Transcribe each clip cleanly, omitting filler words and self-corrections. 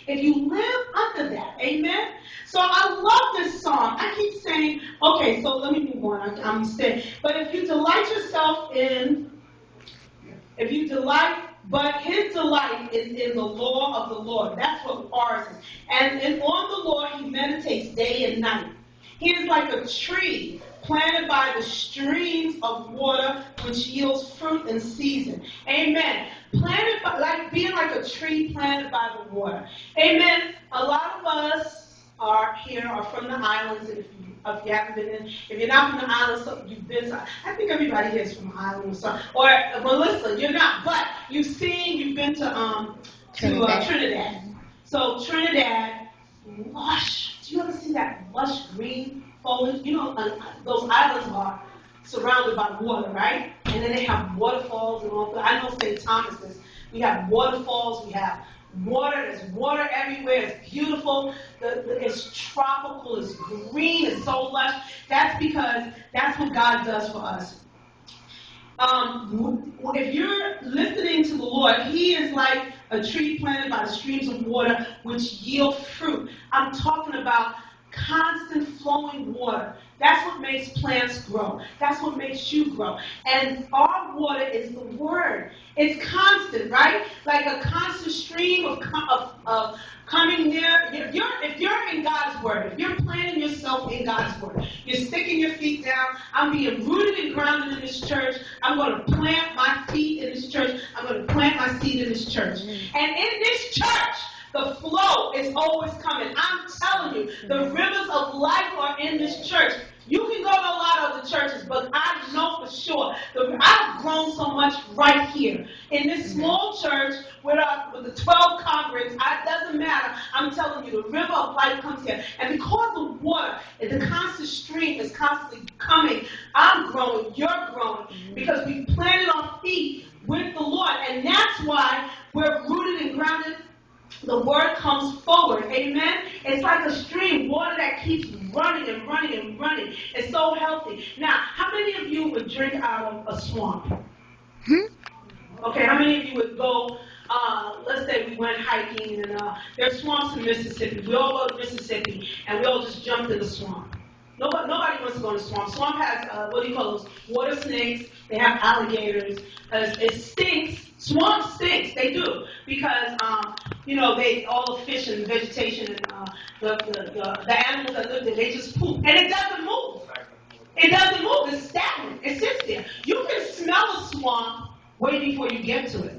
if you live under that. Amen? So I love this song. I keep saying, okay, so let me move on. I'm saying, but if you delight yourself but his delight is in the law of the Lord. That's what ours is. And on the Lord he meditates day and night. He is like a tree planted by the streams of water, which yields fruit in season. Amen. Being like a tree planted by the water. Amen. A lot of us are from the islands. If you haven't been in, if you're not from the islands, so you've been. I think everybody here is from the islands. Or Melissa, you're not, but you've been to Trinidad. So Trinidad, lush. Do you ever see that lush green foliage? You know, those islands are surrounded by water, right? And then they have waterfalls and all that. I know St. Thomas is. We have waterfalls. We have water. There's water everywhere. It's beautiful. It's tropical. It's green. It's so lush. That's because that's what God does for us. If you're listening to the Lord, he is like a tree planted by the streams of water which yield fruit. I'm talking about constant flowing water. That's what makes plants grow. That's what makes you grow. And our water is the Word. It's constant, right? Like a constant stream of coming near. If you're in God's Word, if you're planting yourself in God's Word, you're sticking your feet down. I'm being rooted and grounded in this church. I'm going to plant my feet in this church. I'm going to plant my seed in this church. And in this church, the flow is always coming. I'm telling you, the rivers of life are in this church. You can go to a lot of other churches, but I know for sure I've grown so much right here. In this small church with the 12 converts, it doesn't matter. I'm telling you, the river of life comes here. And because the water, the constant stream is constantly coming, I'm growing, you're growing, because we planted our feet with the Lord. And that's why we're rooted and grounded. The word comes forward. Amen? It's like a stream, water that keeps running and running and running. It's so healthy. Now, how many of you would drink out of a swamp? Okay, how many of you would go, let's say we went hiking and there's swamps in Mississippi. We all go to Mississippi and we all just jumped in the swamp. Nobody wants to go in the swamp. Swamp has, what do you call those? Water snakes. They have alligators. It stinks. Swamp stinks. They do. Because, all the fish and vegetation and the animals that live there, they just poop. And it doesn't move. It doesn't move. It's stagnant. It sits there. You can smell a swamp way before you get to it.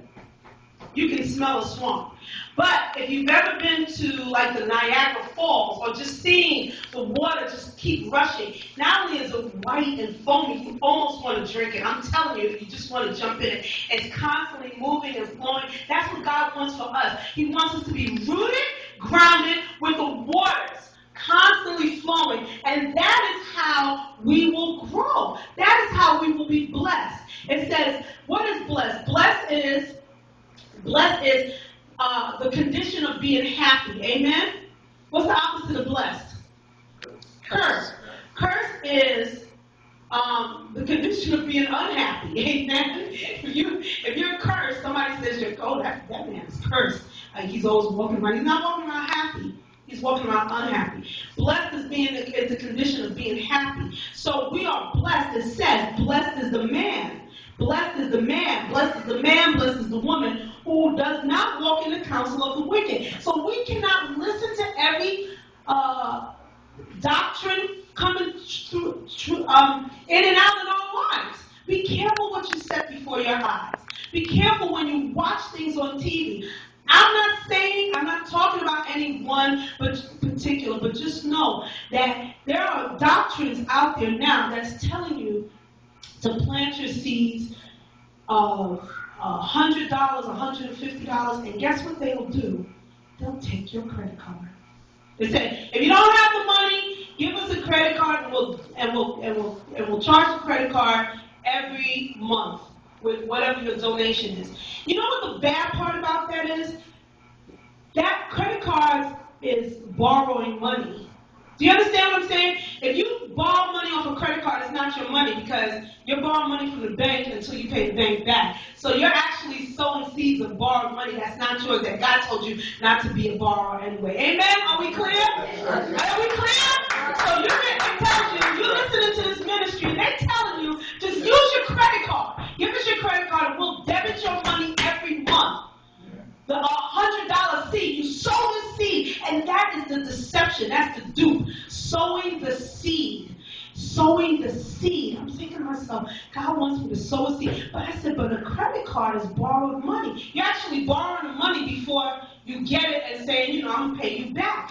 You can smell a swamp. But if you've ever been to like the Niagara Falls or just seeing the water just keep rushing, not only is it white and foamy, you almost want to drink it. I'm telling you, you just want to jump in it. It's constantly moving and flowing. That's what God wants for us. He wants us to be rooted, grounded with the waters, constantly flowing. And that is how we will grow. That is how we will be blessed. It says, what is blessed? Blessed is the condition of being happy. Amen? What's the opposite of blessed? Curse. Curse is the condition of being unhappy. Amen? If you're cursed, somebody says, that man is cursed. He's always walking around. He's not walking around happy. He's walking around unhappy. Blessed is the condition of being happy. So we are blessed. It says, blessed is the man. Blessed is the man, blessed is the man, blessed is the woman who does not walk in the counsel of the wicked. So we cannot listen to every doctrine coming through in and out in our lives. Be careful what you set before your eyes. Be careful when you watch things on TV. I'm not talking about any one particular, but just know that there are doctrines out there now that's telling you to plant your seeds of $100, $150, and guess what they'll do? They'll take your credit card. They say, if you don't have the money, give us a credit card, and we'll charge the credit card every month with whatever your donation is. You know what the bad part about that is? That credit card is borrowing money. Do you understand what I'm saying? If you borrow money off a credit card, it's not out your money because you're borrowing money from the bank until you pay the bank back. So you're actually sowing seeds of borrowed money that's not yours, that God told you not to be a borrower anyway. Amen? Are we clear? Are we clear? So it tells you, you're listening to this ministry, and they're telling you, just use your credit card. Give us your credit card, and we'll debit your money every month. The $100 seed, you sow the seed, and that is the deception. That's the dupe. Sowing the seed. Sowing the seed. I'm thinking to myself, God wants me to sow a seed. But I said, but a credit card is borrowed money. You're actually borrowing the money before you get it and saying, I'm going to pay you back.